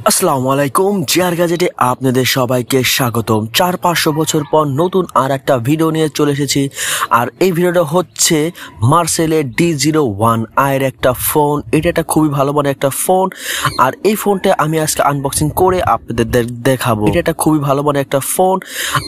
আসসালামু আলাইকুম, জিআর গ্যাজেটে আপনাদের সবাইকে স্বাগতম। 400-500 বছর পর নতুন আর একটা ভিডিও নিয়ে চলে এসেছি। আর এই ভিডিওটা হচ্ছে মার্সেলের D01i এর একটা ফোন। এটা একটা খুবই ভালো মানের একটা ফোন, আর এই ফোনটা আমি আজকে আনবক্সিং করে আপনাদের দেখাবো। এটা একটা খুবই ভালো মানের একটা ফোন,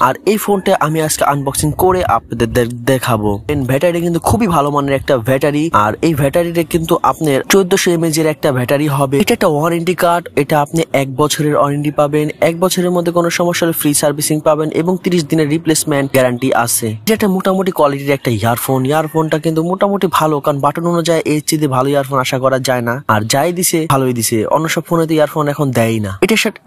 আর এই ফোনটা আমি আজকে আনবক্সিং করে আপনাদের দেখাবো। ব্যাটারি কিন্তু খুবই ভালো মানের একটা ব্যাটারি, আর এই ব্যাটারিটা কিন্তু আপনার 1400 mAh এর একটা ব্যাটারি হবে। এটা একটা ওয়ারেন্টি কার্ড, এটা আপনি 1 বছরের ওয়ারেন্টি পাবেন। 1 বছরের মধ্যে কোনো সমস্যা হলে ফ্রি সার্ভিসিং পাবেন এবং 30 দিনের রিপ্লেসমেন্ট গ্যারান্টি আছে। এটা মোটামুটি কোয়ালিটির একটা ইয়ারফোনটা কিন্তু মোটামুটি ভালো, কারণ বাটন অনুযায়ী এর চেয়ে ভালো ইয়ারফোন আশা করা যায় না। আর যাই দিছে ভালোই দিছে, অন্য সব ফোনেতে ইয়ারফোন এখন দেয় না।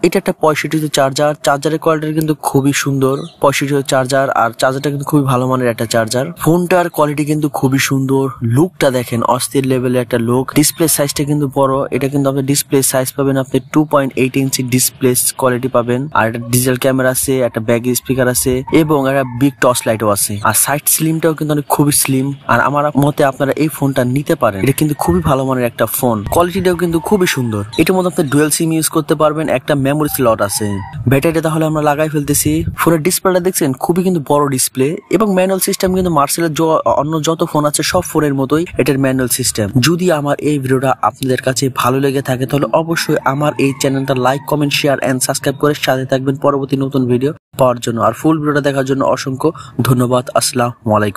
এটা একটা 65 চার্জারের কোয়ালিটি কিন্তু খুবই সুন্দর। 65 চার্জার, আর চার্জারটা কিন্তু খুবই ভালো মানের একটা চার্জার। ফোনটার কোয়ালিটি কিন্তু খুবই সুন্দর। লুকটা দেখেন, অস্থির লেভেলের একটা লুক। ডিসপ্লে সাইজটা কিন্তু বড়। এটা কিন্তু আপনি ডিসপ্লে সাইজ পাবেন আপনি 2.8 ইঞ্চি ডিসপ্লে কোয়ালিটি পাবেন। আর একটা ডিজিটাল ক্যামেরা আছে, একটা ব্যাক স্পিকার আছে এবং একটা বিগ টর্চ লাইটও আছে। আর সাইড স্লিমটাও কিন্তু অনেক খুবই স্লিম। আর আমার মতে আপনারা এই ফোনটা নিতে পারেন। এটা কিন্তু খুবই ভালো মানের একটা ফোন। কোয়ালিটিটাও কিন্তু খুবই সুন্দর। এটার মধ্যে আপনি ডুয়াল সিম ইউজ করতে পারবেন। একটা মেমোরি স্লট আছে। ব্যাটারিটা তাহলে আমরা লাগাই ফেলতেছি। ফোনের ডিসপ্লেটা দেখছেন, খুবই কিন্তু বড় ডিসপ্লে এবং ম্যানুয়াল সিস্টেম কিন্তু মার্সেলের অন্য যত ফোন আছে সব ফোনের মতোই এটার ম্যানুয়াল সিস্টেম। যদি আমার এই ভিডিওটা আপনাদের কাছে ভালো লেগে থাকে তাহলে অবশ্যই আমার এই চ্যানেলটা like, comment, share and subscribe করে সাথে থাকবেন পরবর্তী নতুন ভিডিও পাওয়ার জন্য। আর ফুল ভিডিওটা দেখার জন্য অসংখ্য ধন্যবাদ। আসসালামু আলাইকুম।